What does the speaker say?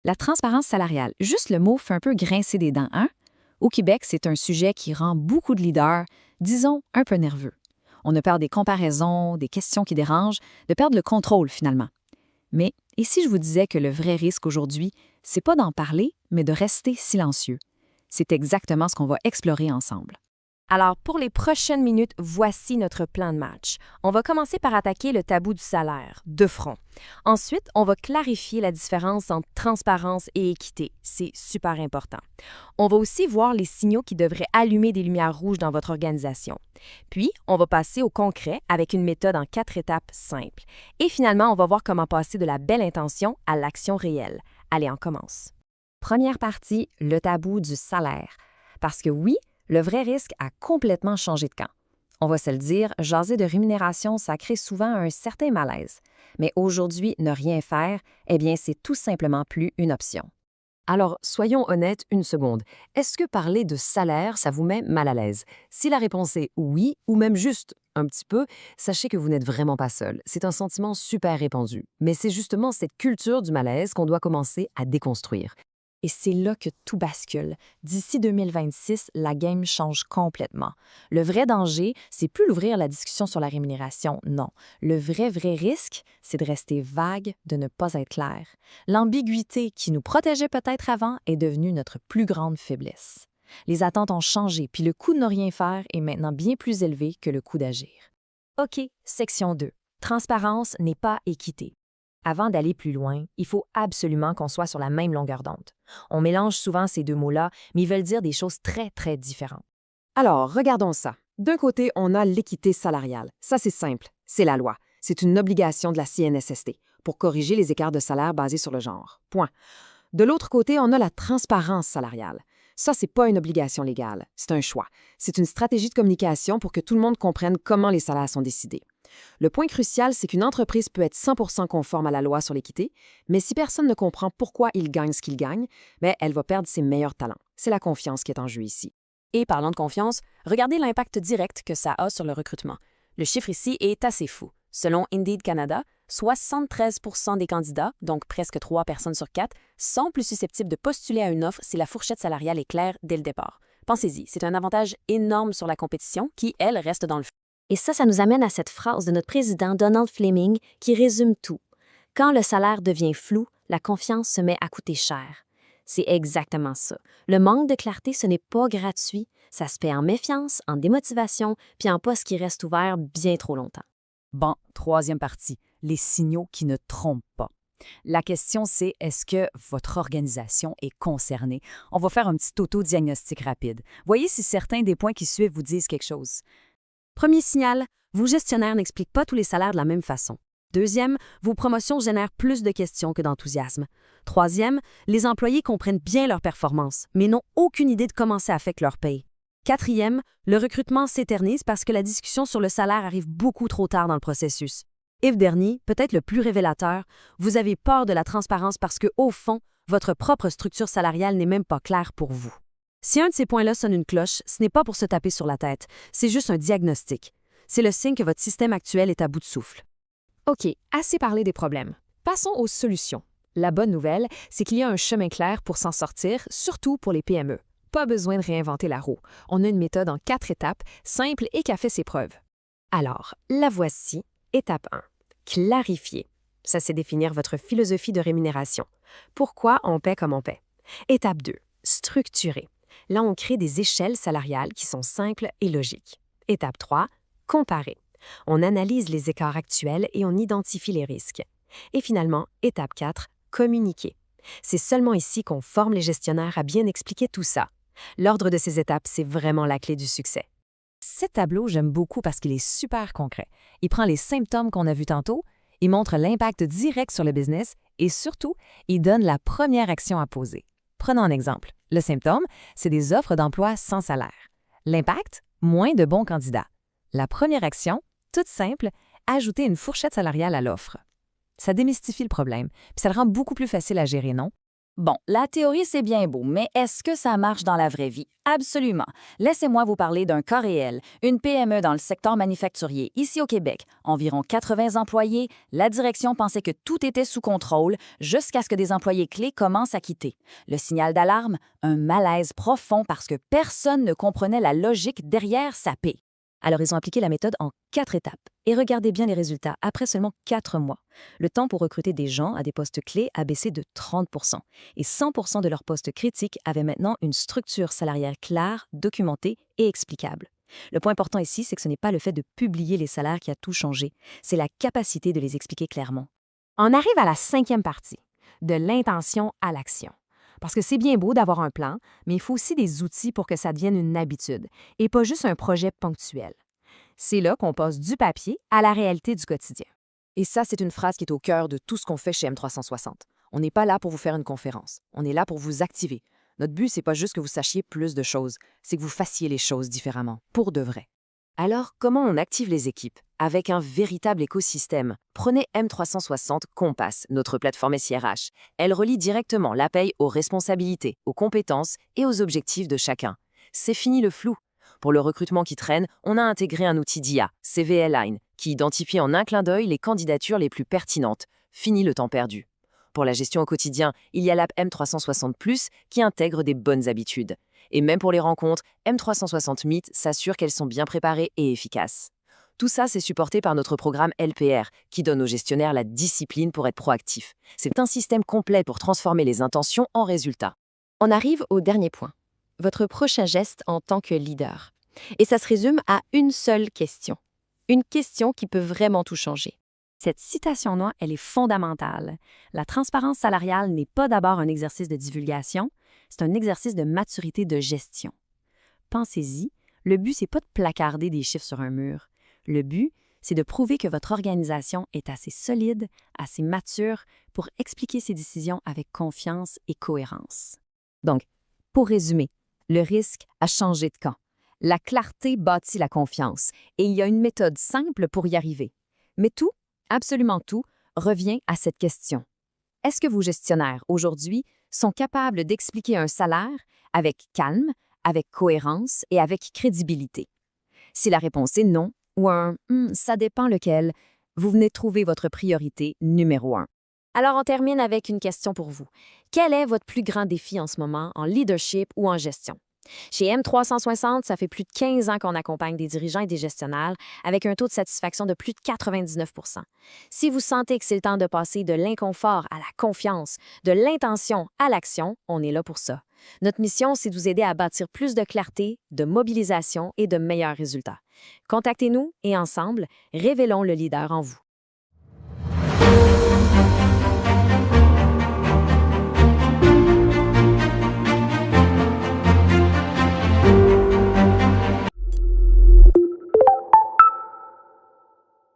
La transparence salariale, juste le mot fait un peu grincer des dents, hein? Au Québec, c'est un sujet qui rend beaucoup de leaders, disons, un peu nerveux. On a peur des comparaisons, des questions qui dérangent, de perdre le contrôle finalement. Mais et si je vous disais que le vrai risque aujourd'hui, c'est pas d'en parler, mais de rester silencieux? C'est exactement ce qu'on va explorer ensemble. Alors, pour les prochaines minutes, voici notre plan de match. On va commencer par attaquer le tabou du salaire, de front. Ensuite, on va clarifier la différence entre transparence et équité. C'est super important. On va aussi voir les signaux qui devraient allumer des lumières rouges dans votre organisation. Puis, on va passer au concret avec une méthode en 4 étapes simples. Et finalement, on va voir comment passer de la belle intention à l'action réelle. Allez, on commence. Première partie, le tabou du salaire. Parce que oui, le vrai risque a complètement changé de camp. On va se le dire, jaser de rémunération, ça crée souvent un certain malaise. Mais aujourd'hui, ne rien faire, eh bien, c'est tout simplement plus une option. Alors, soyons honnêtes une seconde. Est-ce que parler de salaire, ça vous met mal à l'aise? Si la réponse est oui, ou même juste un petit peu, sachez que vous n'êtes vraiment pas seul. C'est un sentiment super répandu. Mais c'est justement cette culture du malaise qu'on doit commencer à déconstruire. Et c'est là que tout bascule. D'ici 2026, la game change complètement. Le vrai danger, c'est plus d'ouvrir la discussion sur la rémunération, non. Le vrai risque, c'est de rester vague, de ne pas être clair. L'ambiguïté qui nous protégeait peut-être avant est devenue notre plus grande faiblesse. Les attentes ont changé, puis le coût de ne rien faire est maintenant bien plus élevé que le coût d'agir. OK, section 2. Transparence n'est pas équité. Avant d'aller plus loin, il faut absolument qu'on soit sur la même longueur d'onde. On mélange souvent ces deux mots-là, mais ils veulent dire des choses très différentes. Alors, regardons ça. D'un côté, on a l'équité salariale. Ça, c'est simple. C'est la loi. C'est une obligation de la CNSST pour corriger les écarts de salaire basés sur le genre. Point. De l'autre côté, on a la transparence salariale. Ça, c'est pas une obligation légale. C'est un choix. C'est une stratégie de communication pour que tout le monde comprenne comment les salaires sont décidés. Le point crucial, c'est qu'une entreprise peut être 100% conforme à la loi sur l'équité, mais si personne ne comprend pourquoi il gagne ce qu'il gagne, bien, elle va perdre ses meilleurs talents. C'est la confiance qui est en jeu ici. Et parlant de confiance, regardez l'impact direct que ça a sur le recrutement. Le chiffre ici est assez fou. Selon Indeed Canada, 73% des candidats, donc presque 3 personnes sur 4, sont plus susceptibles de postuler à une offre si la fourchette salariale est claire dès le départ. Pensez-y, c'est un avantage énorme sur la compétition qui, elle, reste dans le feu. Et ça nous amène à cette phrase de notre président Donald Fleming qui résume tout. Quand le salaire devient flou, la confiance se met à coûter cher. C'est exactement ça. Le manque de clarté, ce n'est pas gratuit. Ça se paie en méfiance, en démotivation, puis en poste qui reste ouvert bien trop longtemps. Bon, troisième partie, les signaux qui ne trompent pas. La question, c'est est-ce que votre organisation est concernée? On va faire un petit auto-diagnostic rapide. Voyez si certains des points qui suivent vous disent quelque chose. Premier signal, vos gestionnaires n'expliquent pas tous les salaires de la même façon. Deuxième, vos promotions génèrent plus de questions que d'enthousiasme. Troisième, les employés comprennent bien leur performance, mais n'ont aucune idée de comment ça affecte leur paye. Quatrième, le recrutement s'éternise parce que la discussion sur le salaire arrive beaucoup trop tard dans le processus. Et le dernier, peut-être le plus révélateur, vous avez peur de la transparence parce que, au fond, votre propre structure salariale n'est même pas claire pour vous. Si un de ces points-là sonne une cloche, ce n'est pas pour se taper sur la tête, c'est juste un diagnostic. C'est le signe que votre système actuel est à bout de souffle. OK, assez parlé des problèmes. Passons aux solutions. La bonne nouvelle, c'est qu'il y a un chemin clair pour s'en sortir, surtout pour les PME. Pas besoin de réinventer la roue. On a une méthode en 4 étapes, simple et qui a fait ses preuves. Alors, la voici. Étape 1. Clarifier. Ça, c'est définir votre philosophie de rémunération. Pourquoi on paie comme on paie? Étape 2. Structurer. Là, on crée des échelles salariales qui sont simples et logiques. Étape 3. Comparer. On analyse les écarts actuels et on identifie les risques. Et finalement, étape 4. Communiquer. C'est seulement ici qu'on forme les gestionnaires à bien expliquer tout ça. L'ordre de ces étapes, c'est vraiment la clé du succès. Ce tableau, j'aime beaucoup parce qu'il est super concret. Il prend les symptômes qu'on a vus tantôt, il montre l'impact direct sur le business et surtout, il donne la première action à poser. Prenons un exemple. Le symptôme, c'est des offres d'emploi sans salaire. L'impact, moins de bons candidats. La première action, toute simple, ajouter une fourchette salariale à l'offre. Ça démystifie le problème, puis ça le rend beaucoup plus facile à gérer, non? Bon, la théorie, c'est bien beau, mais est-ce que ça marche dans la vraie vie? Absolument. Laissez-moi vous parler d'un cas réel. Une PME dans le secteur manufacturier, ici au Québec. Environ 80 employés. La direction pensait que tout était sous contrôle jusqu'à ce que des employés clés commencent à quitter. Le signal d'alarme? Un malaise profond parce que personne ne comprenait la logique derrière sa paie. Alors, ils ont appliqué la méthode en 4 étapes. Et regardez bien les résultats après seulement 4 mois. Le temps pour recruter des gens à des postes clés a baissé de 30 et 100 de leurs postes critiques avaient maintenant une structure salariale claire, documentée et explicable. Le point important ici, c'est que ce n'est pas le fait de publier les salaires qui a tout changé, c'est la capacité de les expliquer clairement. On arrive à la 5e partie, de l'intention à l'action. Parce que c'est bien beau d'avoir un plan, mais il faut aussi des outils pour que ça devienne une habitude, et pas juste un projet ponctuel. C'est là qu'on passe du papier à la réalité du quotidien. Et ça, c'est une phrase qui est au cœur de tout ce qu'on fait chez M360. On n'est pas là pour vous faire une conférence. On est là pour vous activer. Notre but, c'est pas juste que vous sachiez plus de choses, c'est que vous fassiez les choses différemment, pour de vrai. Alors, comment on active les équipes? Avec un véritable écosystème. Prenez M360 Compass, notre plateforme SIRH. Elle relie directement la paye aux responsabilités, aux compétences et aux objectifs de chacun. C'est fini le flou. Pour le recrutement qui traîne, on a intégré un outil d'IA, CV Align, qui identifie en un clin d'œil les candidatures les plus pertinentes. Fini le temps perdu. Pour la gestion au quotidien, il y a l'app M360+, qui intègre des bonnes habitudes. Et même pour les rencontres, M360 Meet s'assure qu'elles sont bien préparées et efficaces. Tout ça, c'est supporté par notre programme LPR, qui donne aux gestionnaires la discipline pour être proactifs. C'est un système complet pour transformer les intentions en résultats. On arrive au dernier point, votre prochain geste en tant que leader. Et ça se résume à une seule question. Une question qui peut vraiment tout changer. Cette citation-là, elle est fondamentale. La transparence salariale n'est pas d'abord un exercice de divulgation, c'est un exercice de maturité de gestion. Pensez-y, le but, c'est pas de placarder des chiffres sur un mur. Le but, c'est de prouver que votre organisation est assez solide, assez mature pour expliquer ses décisions avec confiance et cohérence. Donc, pour résumer, le risque a changé de camp. La clarté bâtit la confiance et il y a une méthode simple pour y arriver. Mais tout, absolument tout, revient à cette question. Est-ce que vos gestionnaires, aujourd'hui, sont capables d'expliquer un salaire avec calme, avec cohérence et avec crédibilité? Si la réponse est non, ou un « ça dépend lequel », vous venez de trouver votre priorité numéro 1. Alors, on termine avec une question pour vous. Quel est votre plus grand défi en ce moment en leadership ou en gestion? Chez M360, ça fait plus de 15 ans qu'on accompagne des dirigeants et des gestionnaires avec un taux de satisfaction de plus de 99 %. Si vous sentez que c'est le temps de passer de l'inconfort à la confiance, de l'intention à l'action, on est là pour ça. Notre mission, c'est de vous aider à bâtir plus de clarté, de mobilisation et de meilleurs résultats. Contactez-nous et ensemble, révélons le leader en vous.